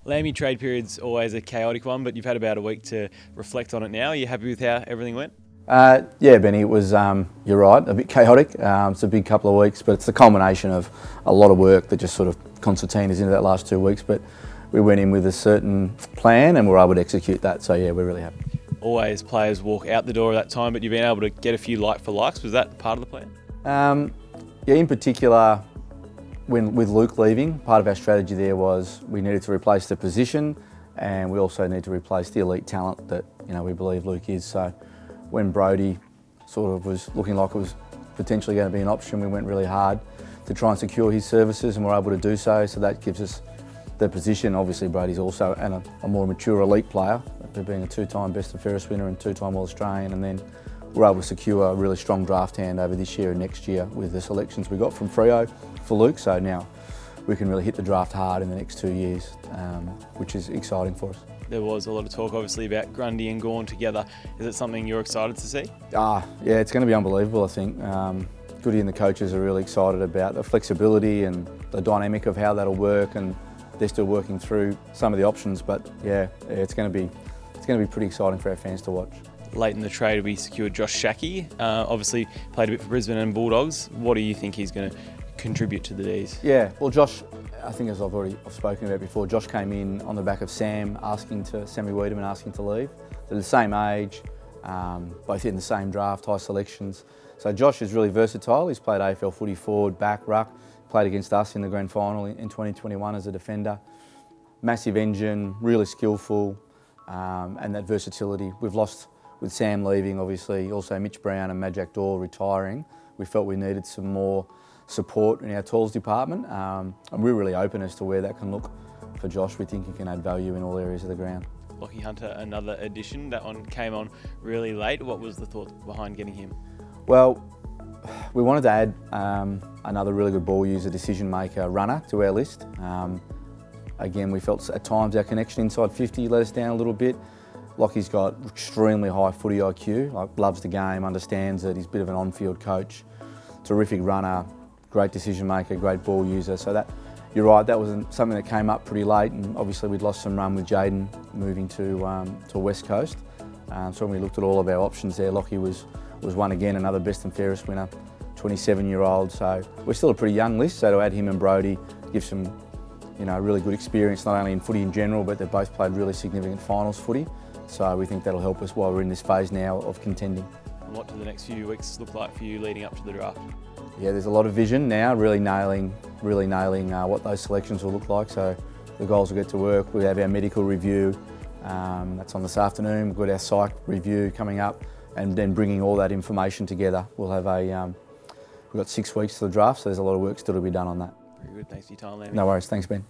Lammy, trade period's always a chaotic one, but you've had about a week to reflect on it now. Are you happy with how everything went? Yeah, Benny, it was, you're right, a bit chaotic. It's a big couple of weeks, but it's the culmination of a lot of work that just sort of concertinaed us into that last 2 weeks. But we went in with a certain plan and were able to execute that. So yeah, we're really happy. Always players walk out the door at that time, but you've been able to get a few like for likes. Was that part of the plan? Yeah, in particular, with Luke leaving, part of our strategy there was we needed to replace the position, and we also need to replace the elite talent that we believe Luke is. So when Brodie sort of was looking like it was potentially going to be an option, we went really hard to try and secure his services, and we're able to do so. So that gives us the position. Obviously, Brodie's also a more mature elite player, being a two-time Best and Fairest winner and two-time All-Australian, and then we're able to secure a really strong draft hand over this year and next year with the selections we got from Freo for Luke. So now we can really hit the draft hard in the next 2 years, which is exciting for us. There was a lot of talk, obviously, about Grundy and Gawn together. Is it something you're excited to see? Yeah, it's going to be unbelievable, I think. Goody and the coaches are really excited about the flexibility and the dynamic of how that'll work, and they're still working through some of the options. But yeah, it's going to be pretty exciting for our fans to watch. Late in the trade, we secured Josh Shackey. Obviously, played a bit for Brisbane and Bulldogs. What do you think he's going to contribute to the D's? Yeah, well, Josh, I think as I've spoken about before, Josh came in on the back of Sammy Wiedemann asking to leave. They're the same age, both in the same draft, high selections. So Josh is really versatile. He's played AFL footy forward, back, ruck, played against us in the grand final in 2021 as a defender. Massive engine, really skillful, and that versatility. We've lost with Sam leaving, obviously, also Mitch Brown and Majak Daw retiring. We felt we needed some more support in our tools department, and we're really open as to where that can look for Josh. We think he can add value in all areas of the ground. Lachie Hunter, another addition. That one came on really late. What was the thought behind getting him? Well, we wanted to add another really good ball user, decision maker, runner to our list. Again, we felt at times our connection inside 50 let us down a little bit. Lachie's got extremely high footy IQ, loves the game, understands it. He's a bit of an on-field coach, terrific runner, great decision maker, great ball user. So that, you're right, that was something that came up pretty late, and obviously we'd lost some run with Jaden moving to West Coast. So when we looked at all of our options there, Lachie was one again, another Best and Fairest winner, 27-year-old. So we're still a pretty young list, so to add him and Brodie gives some really good experience, not only in footy in general, but they've both played really significant finals footy. So we think that'll help us while we're in this phase now of contending. And what do the next few weeks look like for you leading up to the draft? Yeah, there's a lot of vision now, really nailing what those selections will look like. So the goals will get to work. We have our medical review, that's on this afternoon. We've got our psych review coming up, and then bringing all that information together. We'll have we've got 6 weeks to the draft, so there's a lot of work still to be done on that. Very good, thanks for your time, Lammy. No worries, thanks Ben.